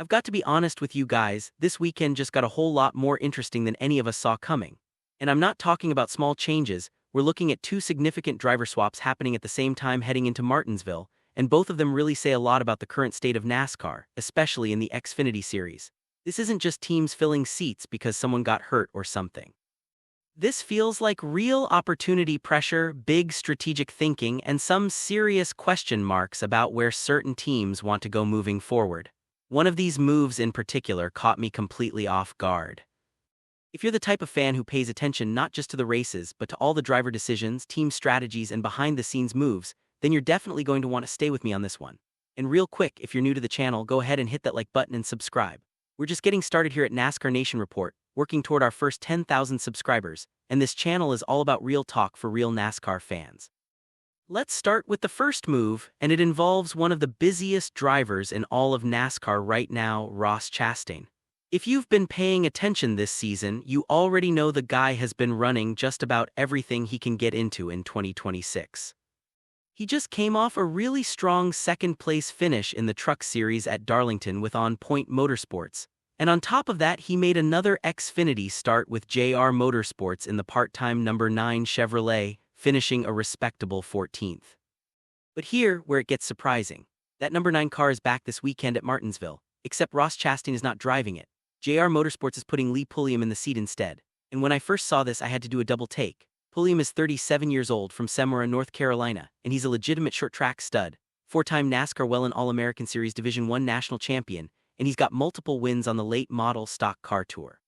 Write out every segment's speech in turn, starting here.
I've got to be honest with you guys, this weekend just got a whole lot more interesting than any of us saw coming. And I'm not talking about small changes, we're looking at two significant driver swaps happening at the same time heading into Martinsville, and both of them really say a lot about the current state of NASCAR, especially in the Xfinity series. This isn't just teams filling seats because someone got hurt or something. This feels like real opportunity pressure, big strategic thinking, and some serious question marks about where certain teams want to go moving forward. One of these moves in particular caught me completely off guard. If you're the type of fan who pays attention not just to the races but to all the driver decisions, team strategies, and behind-the-scenes moves, then you're definitely going to want to stay with me on this one. And real quick, if you're new to the channel, go ahead and hit that like button and subscribe. We're just getting started here at NASCAR Nation Report, working toward our first 10,000 subscribers, and this channel is all about real talk for real NASCAR fans. Let's start with the first move, and it involves one of the busiest drivers in all of NASCAR right now, Ross Chastain. If you've been paying attention this season, you already know the guy has been running just about everything he can get into in 2026. He just came off a really strong second-place finish in the Truck Series at Darlington with on-point Motorsports, and on top of that he made another Xfinity start with JR Motorsports in the part-time number 9 Chevrolet, finishing a respectable 14th. But here, where it gets surprising, that number 9 car is back this weekend at Martinsville, except Ross Chastain is not driving it. JR Motorsports is putting Lee Pulliam in the seat instead, and when I first saw this I had to do a double take. Pulliam is 37 years old from Semora, North Carolina, and he's a legitimate short-track stud, 4-time NASCAR Well and All-American Series Division I national champion, and he's got multiple wins on the late-model stock car tour.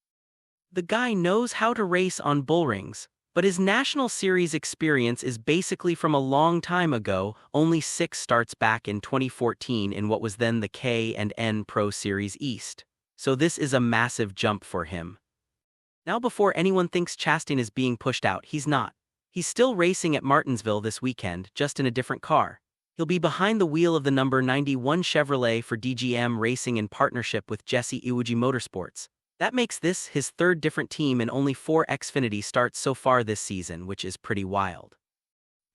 The guy knows how to race on bullrings, but his National Series experience is basically from a long time ago, only 6 starts back in 2014 in what was then the K&N Pro Series East. So this is a massive jump for him. Now before anyone thinks Chastain is being pushed out, he's not. He's still racing at Martinsville this weekend, just in a different car. He'll be behind the wheel of the number 91 Chevrolet for DGM Racing in partnership with Jesse Iwuji Motorsports. That makes this his third different team in only 4 Xfinity starts so far this season, which is pretty wild.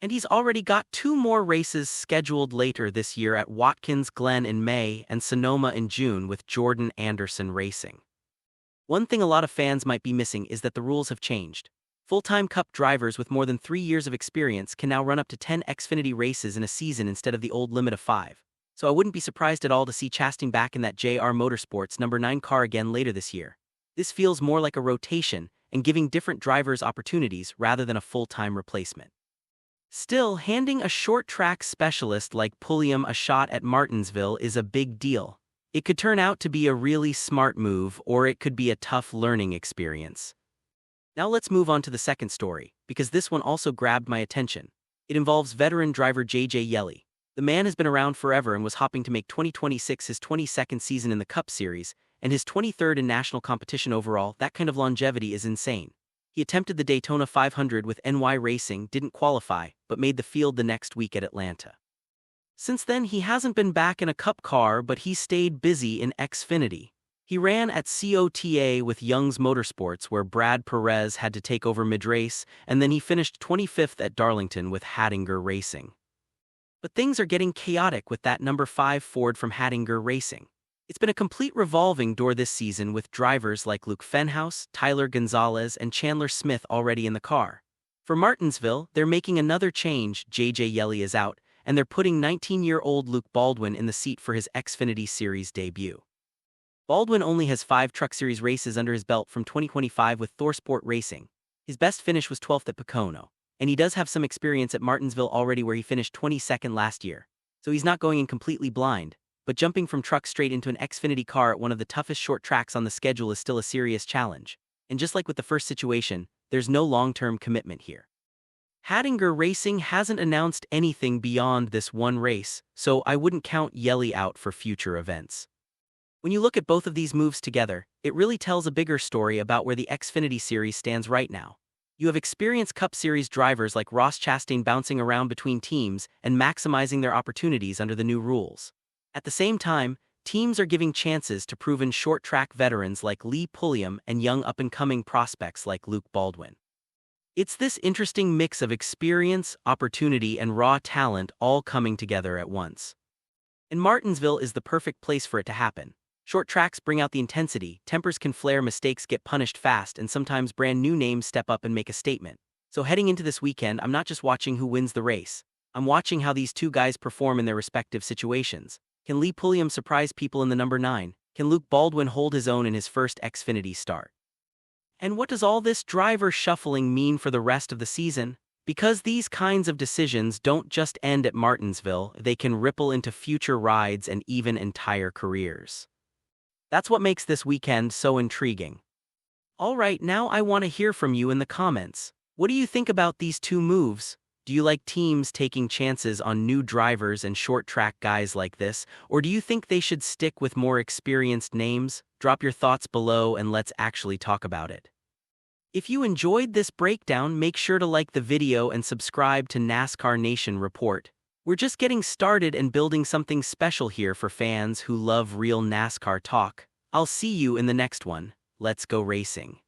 And he's already got 2 more races scheduled later this year at Watkins Glen in May and Sonoma in June with Jordan Anderson Racing. One thing a lot of fans might be missing is that the rules have changed. Full-time Cup drivers with more than 3 years of experience can now run up to 10 Xfinity races in a season instead of the old limit of 5. So I wouldn't be surprised at all to see Chastain back in that JR Motorsports number 9 car again later this year. This feels more like a rotation and giving different drivers opportunities rather than a full-time replacement. Still, handing a short-track specialist like Pulliam a shot at Martinsville is a big deal. It could turn out to be a really smart move, or it could be a tough learning experience. Now let's move on to the second story, because this one also grabbed my attention. It involves veteran driver J.J. Yeley. The man has been around forever and was hoping to make 2026 his 22nd season in the Cup Series, and his 23rd in national competition overall. That kind of longevity is insane. He attempted the Daytona 500 with NY Racing, didn't qualify, but made the field the next week at Atlanta. Since then he hasn't been back in a Cup car, but he stayed busy in Xfinity. He ran at COTA with Young's Motorsports, where Brad Perez had to take over mid-race, and then he finished 25th at Darlington with Hattinger Racing. But things are getting chaotic with that number 5 Ford from Hattinger Racing. It's been a complete revolving door this season with drivers like Luke Fenhaus, Tyler Gonzalez, and Chandler Smith already in the car. For Martinsville, they're making another change. J.J. Yeley is out, and they're putting 19-year-old Luke Baldwin in the seat for his Xfinity Series debut. Baldwin only has 5 Truck Series races under his belt from 2025 with ThorSport Racing. His best finish was 12th at Pocono, and he does have some experience at Martinsville already where he finished 22nd last year. So he's not going in completely blind, but jumping from truck straight into an Xfinity car at one of the toughest short tracks on the schedule is still a serious challenge. And just like with the first situation, there's no long-term commitment here. Hattinger Racing hasn't announced anything beyond this one race, so I wouldn't count Yeley out for future events. When you look at both of these moves together, it really tells a bigger story about where the Xfinity Series stands right now. You have experienced Cup Series drivers like Ross Chastain bouncing around between teams and maximizing their opportunities under the new rules. At the same time, teams are giving chances to proven short-track veterans like Lee Pulliam and young up-and-coming prospects like Luke Baldwin. It's this interesting mix of experience, opportunity, and raw talent all coming together at once. And Martinsville is the perfect place for it to happen. Short tracks bring out the intensity, tempers can flare, mistakes get punished fast, and sometimes brand new names step up and make a statement. So heading into this weekend, I'm not just watching who wins the race. I'm watching how these two guys perform in their respective situations. Can Lee Pulliam surprise people in the number 9? Can Luke Baldwin hold his own in his first Xfinity start? And what does all this driver shuffling mean for the rest of the season? Because these kinds of decisions don't just end at Martinsville, they can ripple into future rides and even entire careers. That's what makes this weekend so intriguing. Alright, now I want to hear from you in the comments. What do you think about these two moves? Do you like teams taking chances on new drivers and short track guys like this, or do you think they should stick with more experienced names? Drop your thoughts below and let's actually talk about it. If you enjoyed this breakdown, make sure to like the video and subscribe to NASCAR Nation Report. We're just getting started and building something special here for fans who love real NASCAR talk. I'll see you in the next one. Let's go racing.